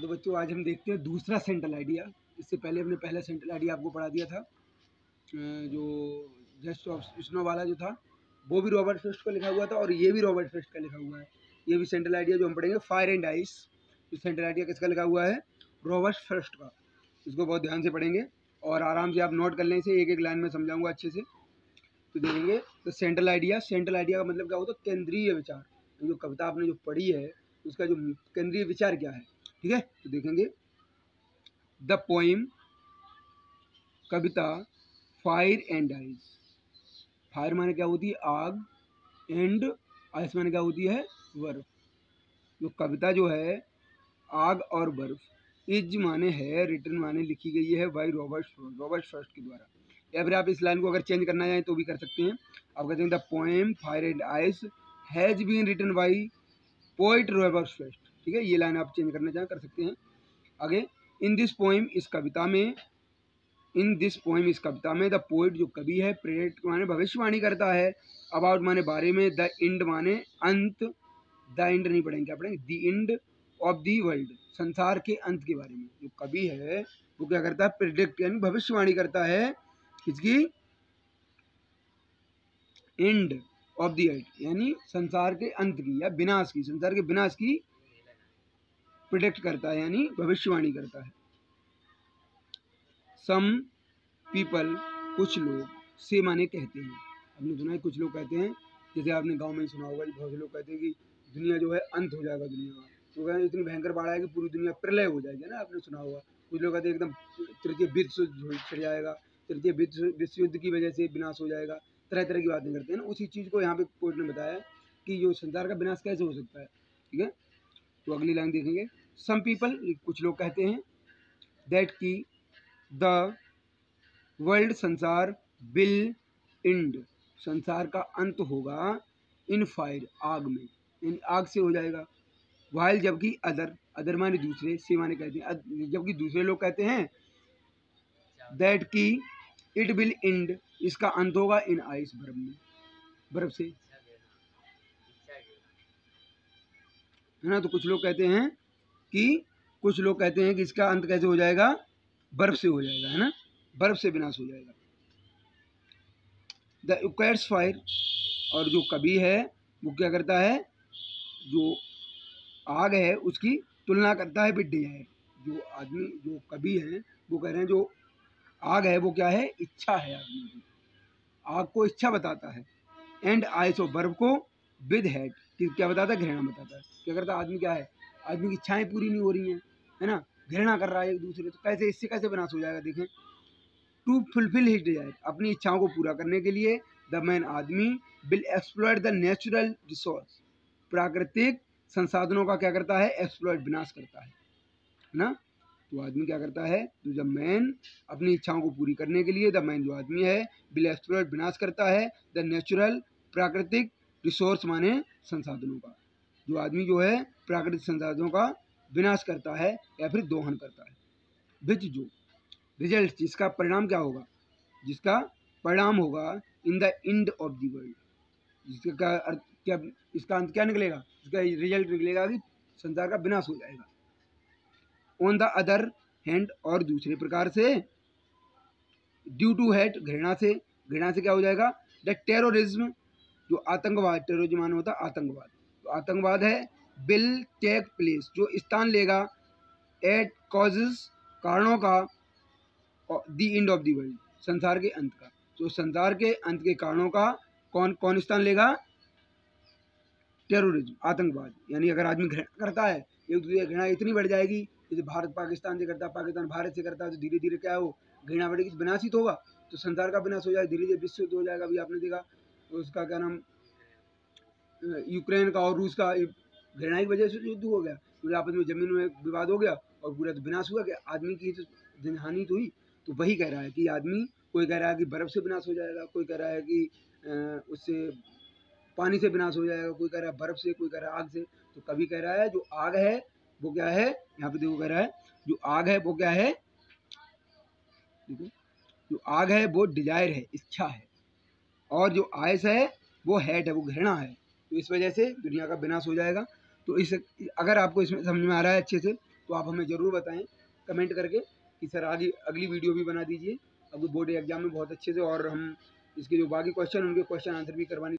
तो बच्चों आज हम देखते हैं दूसरा सेंट्रल आइडिया। इससे पहले हमने पहला सेंट्रल आइडिया आपको पढ़ा दिया था, जो जस्ट ऑफ स्नो वाला जो था वो भी रॉबर्ट फर्स्ट का लिखा हुआ था और ये भी रॉबर्ट फर्स्ट का लिखा हुआ है। ये भी सेंट्रल आइडिया जो हम पढ़ेंगे फायर एंड आइस। ये सेंट्रल आइडिया किसका लिखा हुआ है? रॉबर्ट फर्स्ट का। इसको बहुत ध्यान से पढ़ेंगे और आराम से आप नोट कर लें इसे, एक एक लाइन में समझाऊंगा अच्छे से तो देखेंगे। तो सेंट्रल आइडिया का मतलब क्या होता है? केंद्रीय विचार। जो कविता आपने जो पढ़ी है उसका जो केंद्रीय विचार क्या है, ठीक है? तो देखेंगे the poem Kavita fire and ice. Fire माने क्या होती है? आग। एंड आइस माने क्या होती है? बर्फ। जो कविता जो है आग और बर्फ, इज माने है, रिटन माने लिखी गई है बाई रॉबर्ट फर्स्ट के द्वारा। या फिर आप इस लाइन को अगर चेंज करना चाहें तो भी कर सकते हैं। आप कहते हैं the poem fire and ice has been written by poet Robert Frost. ठीक है, ये लाइन आप चेंज करना चाहें कर सकते हैं। आगे इन दिस पोएम, इस कविता में द पोइट जो कवि है, प्रेडिक्ट माने भविष्यवाणी करता है, अबाउट माने बारे में, द एंड माने अंत, द एंड नहीं पढ़ेंगे, क्या पढ़ेंगे? The end of the world, संसार के अंत के बारे में। जो कवि है वो क्या करता है? प्रेडिक्ट यानी भविष्यवाणी करता है किसकी? एंड ऑफ द अर्थ यानी संसार के अंत की या विनाश की, संसार के विनाश की प्रेडिक्ट करता है यानी भविष्यवाणी करता है। सम पीपल, कुछ लोग, से माने कहते हैं। आपने सुना है कुछ लोग कहते हैं, जैसे आपने गांव में सुना होगा बहुत से लोग कहते हैं कि दुनिया जो है अंत हो जाएगा दुनिया का, तो कहते हैं इतनी भयंकर बाढ़ आएगी पूरी दुनिया प्रलय हो जाएगी ना, आपने सुना होगा। कुछ लोग कहते हैं एकदम तृतीय विश्व छिड़ जाएगा, तृतीय विश्व युद्ध की वजह से विनाश हो जाएगा, तरह तरह की बातें करते हैं ना। उसी चीज़ को यहाँ पे कोर्ट ने बताया कि जो संसार का विनाश कैसे हो सकता है, ठीक है? तो अगली लाइन देखेंगे। सम पीपल, कुछ लोग कहते हैं, दैट की द वर्ल्ड, संसार, विल एंड, संसार का अंत होगा, इन फायर, आग में, इन आग से हो जाएगा। वाइल, जबकि अदर माने दूसरे, से माने कहते हैं, जबकि दूसरे लोग कहते हैं दैट की इट विल एंड, इसका अंत होगा, इन आइस, बर्फ में, बर्फ से, है ना। तो कुछ लोग कहते हैं कि इसका अंत कैसे हो जाएगा? बर्फ से हो जाएगा, है ना, बर्फ से विनाश हो जाएगा। द यूकैट्स फायर, और जो कवि है वो क्या करता है? जो आग है उसकी तुलना करता है विद डिजायर। जो आदमी, जो कवि है वो कह रहे हैं जो आग है वो क्या है? इच्छा है आदमी की, आग को इच्छा बताता है। एंड आइस, ऑफ बर्फ को, विद हेट, क्या बताता है? घृणा बताता है। क्या करता है आदमी? क्या है? आदमी की इच्छाएं पूरी नहीं हो रही हैं, है ना, घृणा कर रहा है एक दूसरे, तो कैसे, इससे कैसे विनाश हो जाएगा? देखें, टू फुलफिल हिज डिजायर, अपनी इच्छाओं को पूरा करने के लिए, द मैन, आदमी, will exploit the natural resource, प्राकृतिक संसाधनों का क्या करता है? एक्सप्लॉइट, विनाश करता है ना। तो आदमी क्या करता है? तो जब मैन अपनी इच्छाओं को पूरी करने के लिए, द मैन जो आदमी है, विल एक्सप्लॉइट, विनाश करता है, द नेचुरल, प्राकृतिक, रिसोर्स माने संसाधनों का। जो आदमी जो है प्राकृतिक संसाधनों का विनाश करता है या फिर दोहन करता है। विच, जो, रिजल्ट, जिसका परिणाम क्या होगा? जिसका परिणाम होगा in the end of the world, जिसका अर्थ क्या, इसका अंत क्या निकलेगा? इसका रिजल्ट निकलेगा कि संसार का विनाश हो जाएगा। ऑन द अदर हैंड, और दूसरे प्रकार से, ड्यू टू हेट, घृणा से, घृणा से क्या हो जाएगा? द टेररिज्म, जो आतंकवाद, टेररिज्म माने होता है आतंकवाद, तो आतंकवाद है, विल टेक प्लेस, जो स्थान लेगा, एट कॉजेज, कारणों का, the end of the world, संसार के अंत का। तो संसार के अंत के कारणों का कौन कौन स्थान लेगा? टेररिज्म, आतंकवाद। यानी अगर आदमी घृणा करता है, एक दूसरे घृणा इतनी बढ़ जाएगी, जैसे भारत पाकिस्तान से करता है, पाकिस्तान भारत से करता है, तो धीरे धीरे क्या है वो घृणा बढ़ेगी, विनाश ही तो होगा, तो संसार का विनाश हो जाएगा, धीरे धीरे विश्व युद्ध हो जाएगा। अभी आपने देखा उसका क्या नाम, यूक्रेन का और रूस का घृणा की वजह से युद्ध हो गया, तो आपस में जमीन में विवाद हो गया और पूरा तो विनाश हुआ कि आदमी की तो जनहानि तो हुई। तो वही कह रहा है कि आदमी, कोई कह रहा है कि बर्फ से विनाश हो जाएगा, कोई कह रहा है कि उससे पानी से विनाश हो जाएगा, कोई कह रहा है बर्फ से, कोई कह रहा है आग से। तो कभी कह रहा है जो आग है वो क्या है? यहाँ पे देखो कह रहा है जो आग है वो क्या है? देखो, जो आग है वो डिजायर है, इच्छा है, और जो आयस है वो हेट है, वो घृणा है। तो इस वजह से दुनिया का विनाश हो जाएगा। तो इस, अगर आपको इसमें समझ में आ रहा है अच्छे से, तो आप हमें ज़रूर बताएं कमेंट करके कि सर आगे अगली वीडियो भी बना दीजिए। अब बोर्ड एग्जाम में बहुत अच्छे से, और हम इसके जो बाकी क्वेश्चन उनके क्वेश्चन आंसर भी करवाने